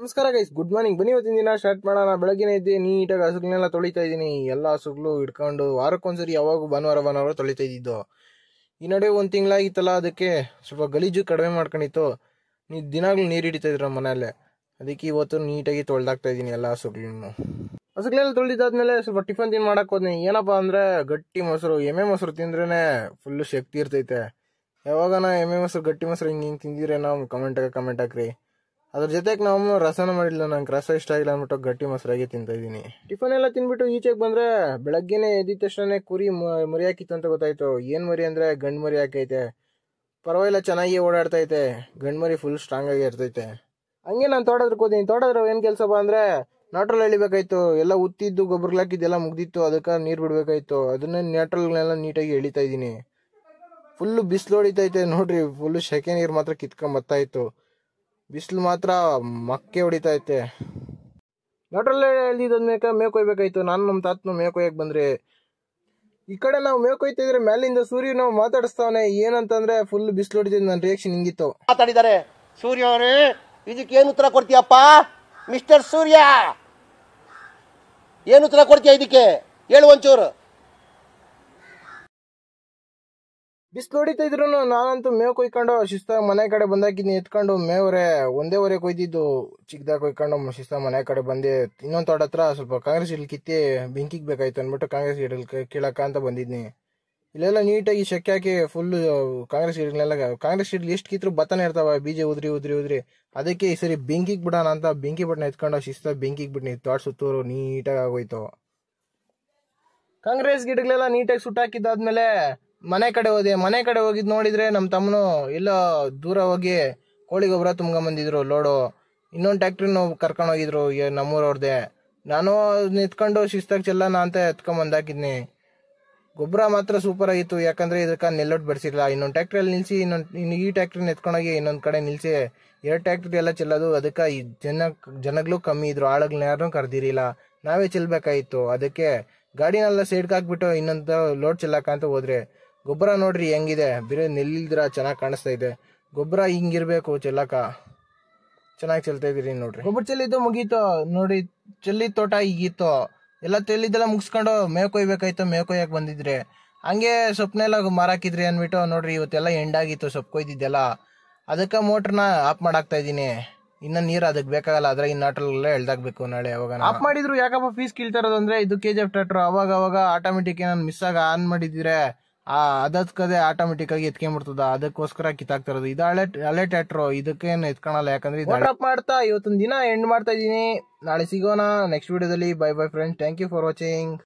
ನಮಸ್ಕಾರ guys, good morning. ಬನ್ನಿ ಇವತ್ತಿನ ದಿನ ಸ್ಟಾರ್ಟ್ ಮಾಡೋಣ. ಬೆಳಗ್ಗೆನೇ ಇದ್ದೆ, ನೀಟಾಗಿ ಹಸುಗಳನ್ನೆಲ್ಲ ತೊಳಿತಾ ಇದ್ದೀನಿ. ಎಲ್ಲ ಹಸುಗಳು ಹಿಡ್ಕೊಂಡು ವಾರಕ್ಕೊಂದ್ಸರಿ ಯಾವಾಗ ಭಾನುವಾರ ತೊಳಿತಾ ಇದ್ದಿದ್ದು. ಈ ನಡುವೆ ಒಂದು ತಿಂಗಳಾಗಿತ್ತಲ್ಲ, ಅದಕ್ಕೆ ಸ್ವಲ್ಪ ಗಲೀಜು ಕಡಿಮೆ ಮಾಡ್ಕೊಂಡಿತ್ತು. ದಿನಾಗ್ಲೂ ನೀರು ಹಿಡಿತಾ ಇದ್ರು ನಮ್ಮ ಮನೆಯಲ್ಲೇ. ಅದಕ್ಕೆ ಇವತ್ತು ನೀಟಾಗಿ ತೊಳೆದಾಕ್ತಾ ಇದ್ದೀನಿ ಎಲ್ಲ ಹಸುಗಳೆಲ್ಲ ತೊಳೆದಿದ್ದಾದ್ಮೇಲೆ ಸ್ವಲ್ಪ ಟಿಫನ್ ತಿನ್ ಮಾಡಕ್ ಹೋದ್ನಿ. ಏನಪ್ಪಾ ಅಂದ್ರೆ ಗಟ್ಟಿ ಮೊಸರು, ಎಮ್ಮೆ ಮೊಸರು ತಿಂದ್ರೇನೆ ಫುಲ್ಲು ಶಕ್ತಿ ಇರ್ತೈತೆ. ಯಾವಾಗನ ಎಮ್ಮೆ ಮೊಸರು, ಗಟ್ಟಿ ಮೊಸರು ಹಿಂಗೆ ತಿಂದಿದ್ರೆ ನಾವು ಕಮೆಂಟ್ ಹಾಕ್ರಿ. ಅದ್ರ ಜೊತೆಗೆ ನಾವು ರಸನ ಮಾಡಿಲ್ಲ, ನಂಗೆ ರಸ ಇಷ್ಟ ಆಗಿಲ್ಲ ಅಂದ್ಬಿಟ್ಟು ಗಟ್ಟಿ ಮೊಸರಾಗಿ ತಿಂತಾ ಇದ್ದೀನಿ. ಟಿಫನ್ ಎಲ್ಲ ತಿನ್ಬಿಟ್ಟು ಈಚೆಗೆ ಬಂದ್ರೆ ಬೆಳಗ್ಗೆನೆ ಎದ್ದ ತಕ್ಷಣ ಕುರಿ ಮರಿ ಹಾಕಿತ್ತು ಅಂತ ಗೊತ್ತಾಯ್ತು. ಏನ್ ಮರಿ ಅಂದ್ರೆ ಗಂಡು ಮರಿ ಹಾಕೈತೆ. ಪರವಾಗಿಲ್ಲ, ಚೆನ್ನಾಗಿ ಓಡಾಡ್ತೈತೆ. ಗಂಡು ಮರಿ ಫುಲ್ ಸ್ಟ್ರಾಂಗ್ ಆಗಿ ಇರ್ತೈತೆ. ಹಂಗೆ ನಾನು ತೋಟದ್ರಕ್ಕೆ ಹೋದೀನಿ. ತೋಟದ್ರ ಏನ್ ಕೆಲ್ಸಪ್ಪ ಅಂದ್ರೆ ನಾಟ್ರಲ್ಲಿ ಎಳಿಬೇಕಾಯ್ತು. ಎಲ್ಲ ಉತ್ತಿದ್ದು ಗೊಬ್ಬರ ಹಾಕಿದ್ದೆಲ್ಲ ಮುಗ್ದಿತ್ತು, ಅದಕ್ಕೆ ನೀರು ಬಿಡ್ಬೇಕಾಯ್ತು. ಅದನ್ನೇ ನಾಟ್ರಲ್ನೆಲ್ಲ ನೀಟಾಗಿ ಎಳಿತಾ ಇದ್ದೀನಿ. ಫುಲ್ಲು ಬಿಸಿಲು ಹೊಡಿತೈತೆ ನೋಡ್ರಿ. ಫುಲ್ಲು ಸೆಕೆ ನೀರು ಮಾತ್ರ ಕಿತ್ಕೊಂಡ್ ಬರ್ತಾ ಇತ್ತು. ಬಿಸಿಲು ಮಾತ್ರ ಮಕ್ಕೆ ಹೊಡಿತೈತೆ. ನಾಟ್ರಲ್ಲೇ ಎಳ್ದಿದ್ಮೇಲೆ ಮೇಯ್ಕೊಯ್ಬೇಕಾಯ್ತು. ನಾನು ನಮ್ಮ ತಾತನು ಮೇಯ್ಕೊಯ್ಯಕ್ ಬಂದ್ರೆ ಈ ಕಡೆ ನಾವು ಮೇಯ್ಕೊಯ್ತಾ ಇದ್ರೆ ಮೇಲಿಂದ ಸೂರ್ಯ ನಾವು ಮಾತಾಡಿಸ್ತಾವನೆ. ಏನಂತಂದ್ರೆ ಫುಲ್ ಬಿಸಿಲು ಹೊಡಿತೈತೆ. ನನ್ನ ರಿಯಾಕ್ಷನ್ ಹಿಂಗಿತ್ತು. ಮಾತಾಡಿದ್ದಾರೆ. ಸೂರ್ಯ ಅವರೇ, ಇದಕ್ಕೆ ಏನು ಉತ್ತರ ಕೊಡ್ತೀಯಪ್ಪ? ಮಿಸ್ಟರ್ ಸೂರ್ಯ, ಏನು ಉತ್ತರ ಕೊಡ್ತೀಯ ಇದಕ್ಕೆ? ಹೇಳು ಒಂಚೂರು. ಬಿಸಿಲು ಹೊಡಿತಾ ಇದ್ರು ನಾನಂತೂ ಮೇವು ಕೊಯ್ಕೊಂಡು ಶಿಸ್ತಾಗಿ ಮನೆ ಕಡೆ ಬಂದಾಕಿದ್ನಿ. ಎತ್ಕೊಂಡು ಮೇವ್ರೆ ಒಂದೇ ಹೊರೆ ಕೊಯ್ದಿದ್ದು ಚಿಕ್ಕದಾಗ ಕೊಯ್ಕೊಂಡು ಶಿಸ್ತಾಗ ಮನೆ ಕಡೆ ಬಂದೆ. ಇನ್ನೊಂದು ತೋಟ ಹತ್ರ ಸ್ವಲ್ಪ ಕಾಂಗ್ರೆಸ್ ಗಿಡಲ್ ಕಿತ್ತಿ ಬೆಂಕಿಗೆ ಬೇಕಾಯ್ತು ಅಂದ್ಬಿಟ್ಟು ಕಾಂಗ್ರೆಸ್ ಗಿಡಲ್ ಕೀಳಕ್ಕ ಅಂತ ಬಂದಿದ್ನಿ. ಇಲ್ಲೆಲ್ಲ ನೀಟಾಗಿ ಶೆಕೆ ಹಾಕಿ ಫುಲ್ ಕಾಂಗ್ರೆಸ್ ಗಿಡಲ್ ಎಷ್ಟು ಕಿತ್ರು ಬತ್ತನೇ ಇರ್ತಾವ, ಬೀಜ ಉದ್ರಿ. ಅದಕ್ಕೆ ಈ ಸರಿ ಬೆಂಕಿಗೆ ಬಿಡೋಣ ಅಂತ ಬೆಂಕಿ ಬಟ್ಟನ ಎತ್ಕೊಂಡು ಶಿಸ್ತಾಗಿ ಬೆಂಕಿಗೆ ಬಿಟ್ನಿ. ತೋಟ ಸುತ್ತೂರು ನೀಟಾಗಿ ಆಗೋಯ್ತು. ಕಾಂಗ್ರೆಸ್ ಗಿಡಗಳೆಲ್ಲ ನೀಟಾಗಿ ಸುಟ್ಟಾಕಿದ್ದಾದ್ಮೇಲೆ ಮನೆ ಕಡೆ ಹೋದೆ. ಮನೆ ಕಡೆ ಹೋಗಿದ್ ನೋಡಿದ್ರೆ ನಮ್ಮ ತಮ್ಮನು ಎಲ್ಲ ದೂರ ಹೋಗಿ ಕೋಳಿ ಗೊಬ್ಬರ ತುಂಬ್ಕೊಂಬಂದಿದ್ರು ಲೋಡು. ಇನ್ನೊಂದು ಟ್ಯಾಕ್ಟ್ರಿನ ಕರ್ಕೊಂಡು ಹೋಗಿದ್ರು ನಮ್ಮೂರವ್ರದ್ದೆ. ನಾನು ನಿಂತ್ಕೊಂಡು ಶಿಸ್ತಾಗಿ ಚೆಲ್ಲೋಣ ಅಂತ ಎತ್ಕೊಂಬಂದಾಕಿದ್ನಿ. ಗೊಬ್ಬರ ಮಾತ್ರ ಸೂಪರ್ ಆಗಿತ್ತು. ಯಾಕಂದ್ರೆ ಇದಕ್ಕೆ ನೆಲ್ಲೊಟ್ಟು ಬಡಿಸಿರ್ಲಿಲ್ಲ. ಇನ್ನೊಂದು ಟ್ಯಾಕ್ಟ್ರಿಯಲ್ಲಿ ನಿಲ್ಸಿ ಈ ಟ್ಯಾಕ್ಟ್ರಿನ ಎತ್ಕೊಂಡೋಗಿ ಇನ್ನೊಂದು ಕಡೆ ನಿಲ್ಸಿ 2 ಟ್ಯಾಕ್ಟ್ರಿ ಎಲ್ಲ ಚೆಲ್ಲೋದು. ಅದಕ್ಕೆ ಜನಗಳು ಕಮ್ಮಿ ಇದ್ರು, ಆಳುಗಳನ್ನ ಯಾರನ್ನೂ ಕರ್ದಿರಿಲ್ಲ. ನಾವೇ ಚೆಲ್ಬೇಕಾಗಿತ್ತು. ಅದಕ್ಕೆ ಗಾಡಿನೆಲ್ಲ ಸೈಡ್ಗೆ ಹಾಕ್ಬಿಟ್ಟು ಇನ್ನೊಂದು ಲೋಡ್ ಚೆಲ್ಲಕ್ಕ ಅಂತ ಹೋದ್ರೆ ಗೊಬ್ಬರ ನೋಡ್ರಿ ಹೆಂಗಿದೆ. ಬೇರೆ ನೆಲ್ಲಿಲ್ದ್ರ ಚೆನ್ನಾಗಿ ಕಾಣಿಸ್ತಾ ಇದೆ. ಗೊಬ್ಬರ ಹಿಂಗಿರ್ಬೇಕು ಚೆಲ್ಲಕ. ಚೆನ್ನಾಗಿ ಚೆಲ್ತಾ ಇದೀರಿ ನೋಡ್ರಿ. ಗೊಬ್ಬರ ಚೆಲ್ಲಿದ್ದು ಮುಗೀತು ನೋಡಿ. ಚೆಲ್ಲಿದ ತೋಟ ಈಗಿತ್ತು. ಎಲ್ಲ ಚೆಲ್ಲಿದ್ದೆಲ್ಲ ಮುಗಿಸ್ಕೊಂಡು ಮೇವ್ ಕೊಯ್ಬೇಕಾಯ್ತು. ಮೇವ್ ಕೊಯ್ಯಕ್ ಬಂದಿದ್ರೆ ಹಂಗೆ ಸೊಪ್ಪನೆಲ್ಲ ಮಾರಾಕಿದ್ರಿ ಅಂದ್ಬಿಟ್ಟು ನೋಡ್ರಿ ಇವತ್ತೆಲ್ಲ ಎಂಡಾಗಿತ್ತು ಸೊಪ್ಪು ಕೊಯ್ದಿದ್ದೆಲ್ಲ. ಅದಕ್ಕೆ ಮೋಟ್ರನ್ನ ಆಫ್ ಮಾಡಾಕ್ತಾ ಇದೀನಿ. ಇನ್ನ ನೀರು ಅದಕ್ಕೆ ಬೇಕಾಗಲ್ಲ. ಅದ್ರಾಗ ನಾಟ್ರಲ್ಲೆಲ್ಲ ಎಳ್ದಾಕ್ಬೇಕು ನಾಳೆ. ಅವಾಗ ಆಫ್ ಮಾಡಿದ್ರು ಯಾಕಪ್ಪ ಫೀಸ್ ಕೇಳ್ತಾ ಇರೋದು ಅಂದ್ರೆ ಇದು KGF ಟ್ರ್ಯಾಕ್ಟರ್. ಅವಾಗ ಆಟೋಮೆಟಿಕ್ ನಾನು ಮಿಸ್ ಆಗಿ ಆನ್ ಮಾಡಿದ್ರೆ ಅದಕ್ಕದೇ ಆಟೋಮೆಟಿಕ್ ಆಗಿ ಎತ್ಕೊಂಡ್ಬಿಡ್ತದ. ಅದಕ್ಕೋಸ್ಕರ ಕಿತ್ತಾಕ್ತಾ ಇರೋದು. ಇದು ಹಳೆ ಟ್ರ್ಯಾಕ್ಟರ್, ಇದಕ್ಕೇನು ಎತ್ಕೊಳಲ್ಲ. ಯಾಕಂದ್ರೆ ಡ್ರಾಪ್ ಮಾಡ್ತಾ ಇವತ್ತೊಂದು ದಿನ ಎಂಡ್ ಮಾಡ್ತಾ ಇದೀನಿ. ನಾಳೆ ಸಿಗೋಣ ನೆಕ್ಸ್ಟ್ ವಿಡಿಯೋದಲ್ಲಿ. Bye friends, thank you for watching.